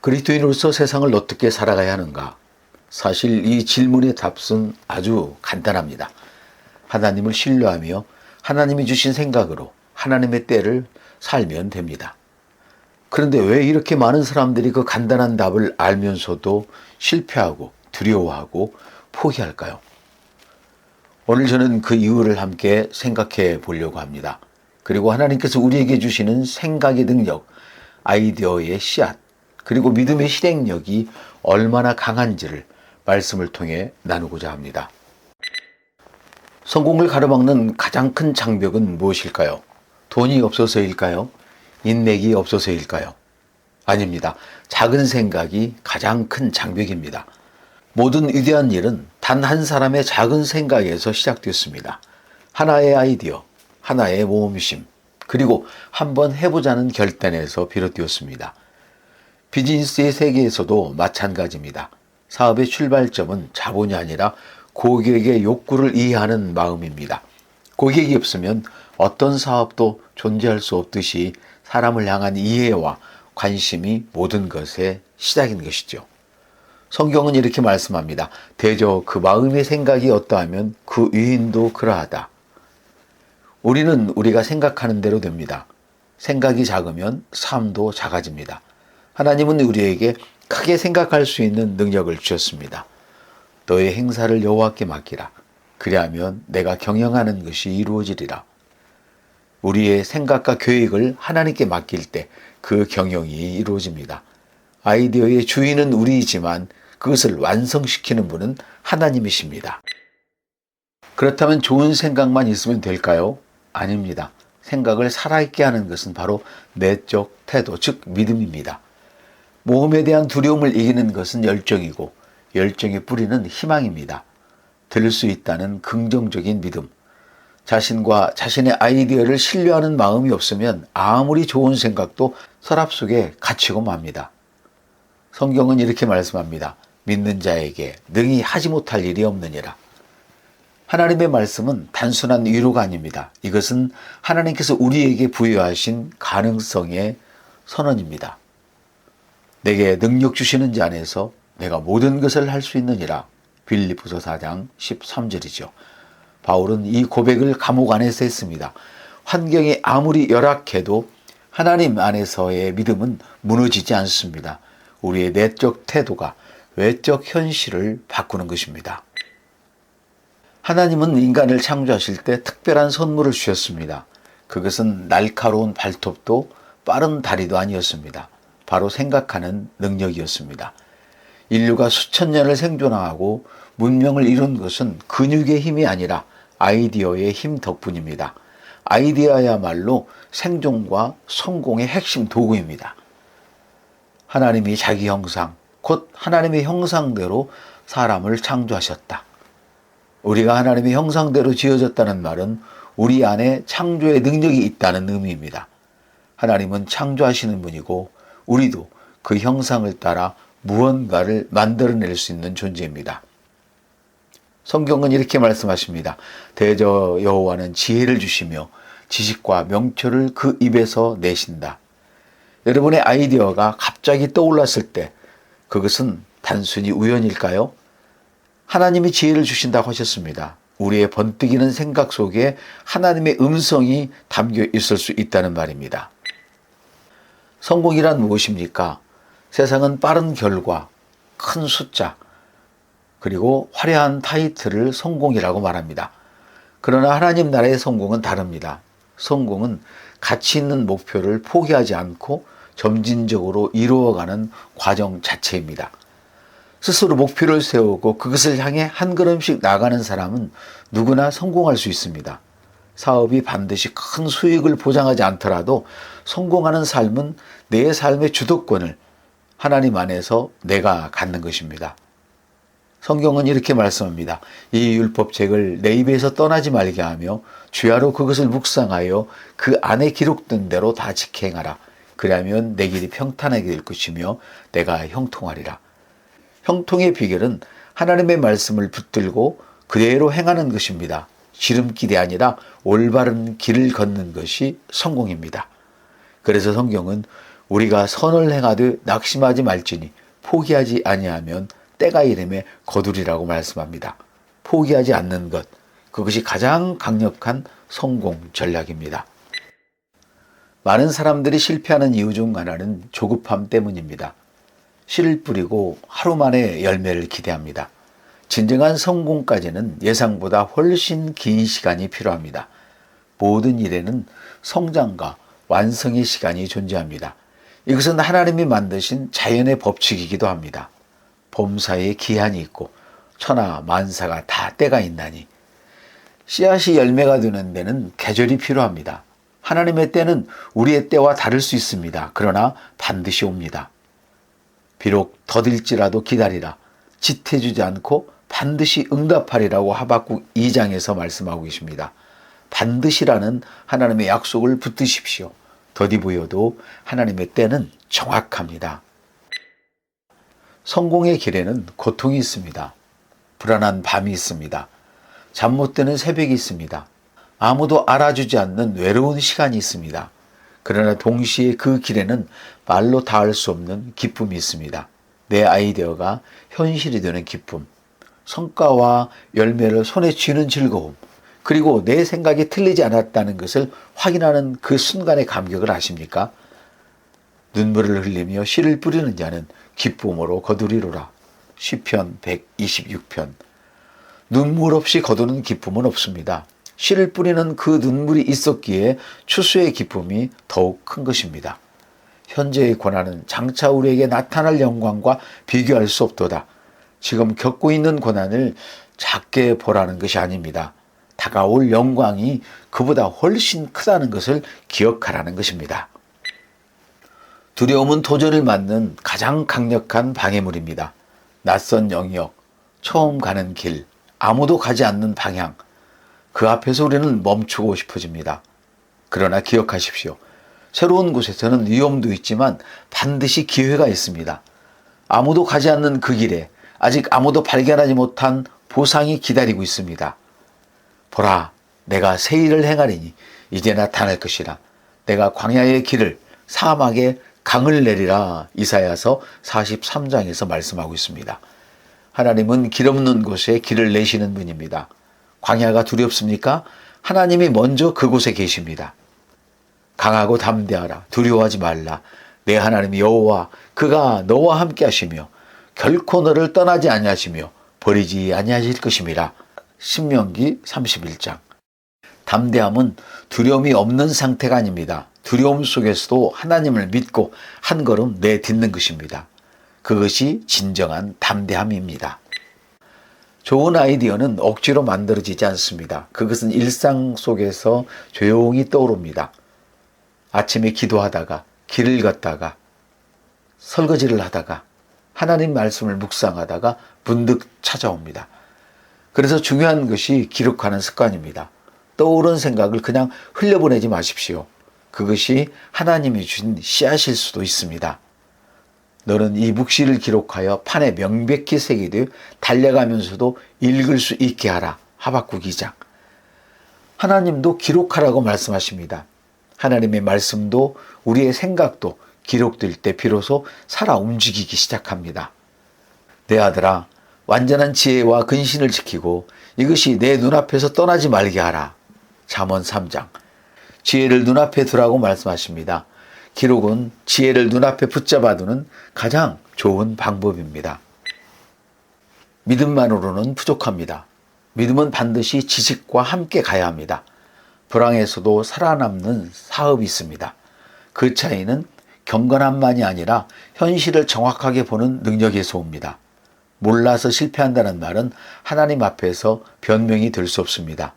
그리스도인으로서 세상을 어떻게 살아가야 하는가? 사실 이 질문의 답은 아주 간단합니다. 하나님을 신뢰하며 하나님이 주신 생각으로 하나님의 때를 살면 됩니다. 그런데 왜 이렇게 많은 사람들이 그 간단한 답을 알면서도 실패하고 두려워하고 포기할까요? 오늘 저는 그 이유를 함께 생각해 보려고 합니다. 그리고 하나님께서 우리에게 주시는 생각의 능력, 아이디어의 씨앗, 그리고 믿음의 실행력이 얼마나 강한지를 말씀을 통해 나누고자 합니다. 성공을 가로막는 가장 큰 장벽은 무엇일까요? 돈이 없어서일까요? 인맥이 없어서일까요? 아닙니다. 작은 생각이 가장 큰 장벽입니다. 모든 위대한 일은 단 한 사람의 작은 생각에서 시작됐습니다. 하나의 아이디어, 하나의 모험심, 그리고 한번 해보자는 결단에서 비롯되었습니다. 비즈니스의 세계에서도 마찬가지입니다. 사업의 출발점은 자본이 아니라 고객의 욕구를 이해하는 마음입니다. 고객이 없으면 어떤 사업도 존재할 수 없듯이 사람을 향한 이해와 관심이 모든 것의 시작인 것이죠. 성경은 이렇게 말씀합니다. 대저 그 마음의 생각이 어떠하면 그 유인도 그러하다. 우리는 우리가 생각하는 대로 됩니다. 생각이 작으면 삶도 작아집니다. 하나님은 우리에게 크게 생각할 수 있는 능력을 주셨습니다. 너의 행사를 여호와께 맡기라. 그리하면 내가 경영하는 것이 이루어지리라. 우리의 생각과 계획을 하나님께 맡길 때 그 경영이 이루어집니다. 아이디어의 주인은 우리이지만 그것을 완성시키는 분은 하나님이십니다. 그렇다면 좋은 생각만 있으면 될까요? 아닙니다. 생각을 살아있게 하는 것은 바로 내적 태도, 즉 믿음입니다. 모험에 대한 두려움을 이기는 것은 열정이고 열정의 뿌리는 희망입니다. 될 수 있다는 긍정적인 믿음. 자신과 자신의 아이디어를 신뢰하는 마음이 없으면 아무리 좋은 생각도 서랍 속에 갇히고 맙니다. 성경은 이렇게 말씀합니다. 믿는 자에게 능히 하지 못할 일이 없느니라. 하나님의 말씀은 단순한 위로가 아닙니다. 이것은 하나님께서 우리에게 부여하신 가능성의 선언입니다. 내게 능력 주시는 자 안에서 내가 모든 것을 할 수 있느니라. 빌립보서 4장 13절이죠. 바울은 이 고백을 감옥 안에서 했습니다. 환경이 아무리 열악해도 하나님 안에서의 믿음은 무너지지 않습니다. 우리의 내적 태도가 외적 현실을 바꾸는 것입니다. 하나님은 인간을 창조하실 때 특별한 선물을 주셨습니다. 그것은 날카로운 발톱도 빠른 다리도 아니었습니다. 바로 생각하는 능력이었습니다. 인류가 수천 년을 생존하고 문명을 이룬 것은 근육의 힘이 아니라 아이디어의 힘 덕분입니다. 아이디어야말로 생존과 성공의 핵심 도구입니다. 하나님이 자기 형상, 곧 하나님의 형상대로 사람을 창조하셨다. 우리가 하나님의 형상대로 지어졌다는 말은 우리 안에 창조의 능력이 있다는 의미입니다. 하나님은 창조하시는 분이고 우리도 그 형상을 따라 무언가를 만들어낼 수 있는 존재입니다. 성경은 이렇게 말씀하십니다. 대저 여호와는 지혜를 주시며 지식과 명철을 그 입에서 내신다. 여러분의 아이디어가 갑자기 떠올랐을 때 그것은 단순히 우연일까요? 하나님이 지혜를 주신다고 하셨습니다. 우리의 번뜩이는 생각 속에 하나님의 음성이 담겨 있을 수 있다는 말입니다. 성공이란 무엇입니까? 세상은 빠른 결과, 큰 숫자, 그리고 화려한 타이틀을 성공이라고 말합니다. 그러나 하나님 나라의 성공은 다릅니다. 성공은 가치 있는 목표를 포기하지 않고 점진적으로 이루어가는 과정 자체입니다. 스스로 목표를 세우고 그것을 향해 한 걸음씩 나가는 사람은 누구나 성공할 수 있습니다. 사업이 반드시 큰 수익을 보장하지 않더라도 성공하는 삶은 내 삶의 주도권을 하나님 안에서 내가 갖는 것입니다. 성경은 이렇게 말씀합니다. 이 율법책을 내 입에서 떠나지 말게 하며 주야로 그것을 묵상하여 그 안에 기록된 대로 다 직행하라. 그리하면 내 길이 평탄하게 될 것이며 내가 형통하리라. 형통의 비결은 하나님의 말씀을 붙들고 그대로 행하는 것입니다. 지름길이 아니라 올바른 길을 걷는 것이 성공입니다. 그래서 성경은 우리가 선을 행하되 낙심하지 말지니 포기하지 아니하면 때가 이름에 거두리라고 말씀합니다. 포기하지 않는 것, 그것이 가장 강력한 성공 전략입니다. 많은 사람들이 실패하는 이유 중 하나는 조급함 때문입니다. 씨를 뿌리고 하루 만에 열매를 기대합니다. 진정한 성공까지는 예상보다 훨씬 긴 시간이 필요합니다. 모든 일에는 성장과 완성의 시간이 존재합니다. 이것은 하나님이 만드신 자연의 법칙이기도 합니다. 봄사이에 기한이 있고 천하 만사가 다 때가 있나니 씨앗이 열매가 되는 데는 계절이 필요합니다. 하나님의 때는 우리의 때와 다를 수 있습니다. 그러나 반드시 옵니다. 비록 더딜지라도 기다리라. 지태주지 않고 반드시 응답하리라고 하박국 2장에서 말씀하고 계십니다. 반드시라는 하나님의 약속을 붙드십시오. 더디 보여도 하나님의 때는 정확합니다. 성공의 길에는 고통이 있습니다. 불안한 밤이 있습니다. 잠 못 드는 새벽이 있습니다. 아무도 알아주지 않는 외로운 시간이 있습니다. 그러나 동시에 그 길에는 말로 닿을 수 없는 기쁨이 있습니다. 내 아이디어가 현실이 되는 기쁨, 성과와 열매를 손에 쥐는 즐거움, 그리고 내 생각이 틀리지 않았다는 것을 확인하는 그 순간의 감격을 아십니까? 눈물을 흘리며 씨를 뿌리는 자는 기쁨으로 거두리로라. 시편 126편. 눈물 없이 거두는 기쁨은 없습니다. 씨를 뿌리는 그 눈물이 있었기에 추수의 기쁨이 더욱 큰 것입니다. 현재의 고난은 장차 우리에게 나타날 영광과 비교할 수 없도다. 지금 겪고 있는 고난을 작게 보라는 것이 아닙니다. 다가올 영광이 그보다 훨씬 크다는 것을 기억하라는 것입니다. 두려움은 도전을 맞는 가장 강력한 방해물입니다. 낯선 영역, 처음 가는 길, 아무도 가지 않는 방향, 그 앞에서 우리는 멈추고 싶어집니다. 그러나 기억하십시오. 새로운 곳에서는 위험도 있지만 반드시 기회가 있습니다. 아무도 가지 않는 그 길에 아직 아무도 발견하지 못한 보상이 기다리고 있습니다. 보라, 내가 새 일을 행하리니 이제 나타날 것이라. 내가 광야의 길을 사막에 강을 내리라. 이사야서 43장에서 말씀하고 있습니다. 하나님은 길 없는 곳에 길을 내시는 분입니다. 광야가 두렵습니까? 하나님이 먼저 그곳에 계십니다. 강하고 담대하라. 두려워하지 말라. 내 하나님 여호와 그가 너와 함께 하시며 결코 너를 떠나지 아니하시며 버리지 아니하실 것임이라. 신명기 31장. 담대함은 두려움이 없는 상태가 아닙니다. 두려움 속에서도 하나님을 믿고 한 걸음 내딛는 것입니다. 그것이 진정한 담대함입니다. 좋은 아이디어는 억지로 만들어지지 않습니다. 그것은 일상 속에서 조용히 떠오릅니다. 아침에 기도하다가, 길을 걷다가, 설거지를 하다가, 하나님 말씀을 묵상하다가 문득 찾아옵니다. 그래서 중요한 것이 기록하는 습관입니다. 떠오른 생각을 그냥 흘려보내지 마십시오. 그것이 하나님이 주신 씨앗일 수도 있습니다. 너는 이 묵시를 기록하여 판에 명백히 새기되 달려가면서도 읽을 수 있게 하라. 하박국 2장. 하나님도 기록하라고 말씀하십니다. 하나님의 말씀도 우리의 생각도 기록될 때 비로소 살아 움직이기 시작합니다. 내 아들아, 완전한 지혜와 근신을 지키고 이것이 내 눈앞에서 떠나지 말게 하라. 잠언 3장. 지혜를 눈앞에 두라고 말씀하십니다. 기록은 지혜를 눈앞에 붙잡아두는 가장 좋은 방법입니다. 믿음만으로는 부족합니다. 믿음은 반드시 지식과 함께 가야 합니다. 불황에서도 살아남는 사업이 있습니다. 그 차이는 경건함만이 아니라 현실을 정확하게 보는 능력에서 옵니다. 몰라서 실패한다는 말은 하나님 앞에서 변명이 될 수 없습니다.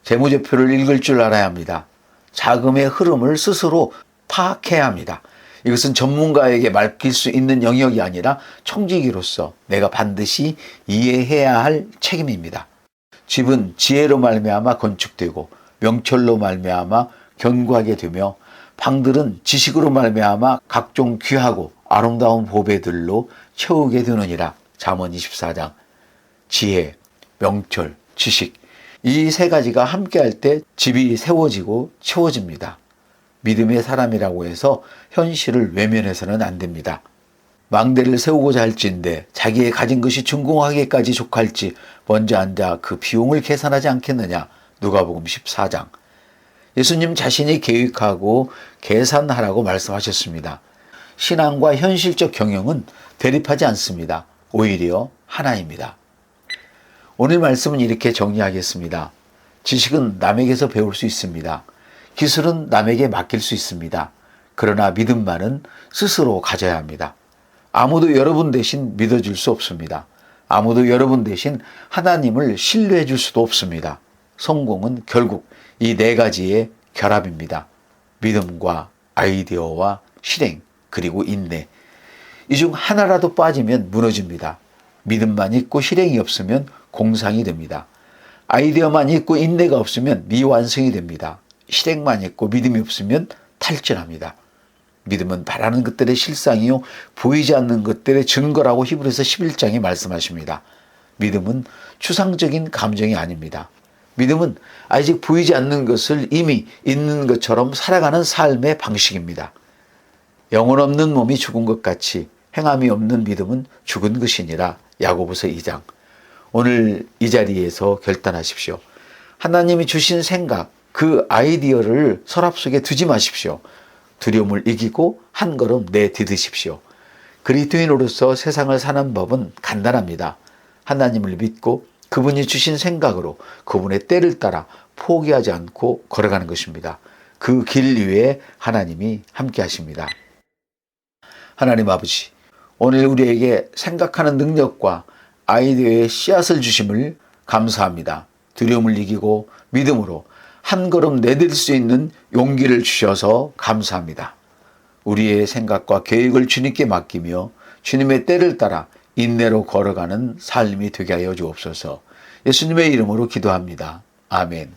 재무제표를 읽을 줄 알아야 합니다. 자금의 흐름을 스스로 파악해야 합니다. 이것은 전문가에게 맡길 수 있는 영역이 아니라 청지기로서 내가 반드시 이해해야 할 책임입니다. 집은 지혜로 말미암아 건축되고 명철로 말미암아 견고하게 되며 방들은 지식으로 말미암아 각종 귀하고 아름다운 보배들로 채우게 되느니라. 잠언 24장. 지혜, 명철, 지식, 이 세 가지가 함께할 때 집이 세워지고 채워집니다. 믿음의 사람이라고 해서 현실을 외면해서는 안 됩니다. 망대를 세우고자 할지인데 자기의 가진 것이 준공하기까지 족할지 먼저 앉아 그 비용을 계산하지 않겠느냐. 누가복음 14장. 예수님 자신이 계획하고 계산하라고 말씀하셨습니다. 신앙과 현실적 경영은 대립하지 않습니다. 오히려 하나입니다. 오늘 말씀은 이렇게 정리하겠습니다. 지식은 남에게서 배울 수 있습니다. 기술은 남에게 맡길 수 있습니다. 그러나 믿음만은 스스로 가져야 합니다. 아무도 여러분 대신 믿어줄 수 없습니다. 아무도 여러분 대신 하나님을 신뢰해 줄 수도 없습니다. 성공은 결국 이 네 가지의 결합입니다. 믿음과 아이디어와 실행, 그리고 인내. 이 중 하나라도 빠지면 무너집니다. 믿음만 있고 실행이 없으면 공상이 됩니다. 아이디어만 있고 인내가 없으면 미완성이 됩니다. 실행만 있고 믿음이 없으면 탈진합니다. 믿음은 바라는 것들의 실상이요 보이지 않는 것들의 증거라고 히브리서 11장에 말씀하십니다. 믿음은 추상적인 감정이 아닙니다. 믿음은 아직 보이지 않는 것을 이미 있는 것처럼 살아가는 삶의 방식입니다. 영혼 없는 몸이 죽은 것 같이 행함이 없는 믿음은 죽은 것이니라. 야고보서 2장. 오늘 이 자리에서 결단하십시오. 하나님이 주신 생각, 그 아이디어를 서랍 속에 두지 마십시오. 두려움을 이기고 한 걸음 내디디십시오. 그리스도인으로서 세상을 사는 법은 간단합니다. 하나님을 믿고 그분이 주신 생각으로 그분의 때를 따라 포기하지 않고 걸어가는 것입니다. 그 길 위에 하나님이 함께 하십니다. 하나님 아버지, 오늘 우리에게 생각하는 능력과 아이디어의 씨앗을 주심을 감사합니다. 두려움을 이기고 믿음으로 한 걸음 내딜 수 있는 용기를 주셔서 감사합니다. 우리의 생각과 계획을 주님께 맡기며 주님의 때를 따라 인내로 걸어가는 삶이 되게 하여 주옵소서. 예수님의 이름으로 기도합니다. 아멘.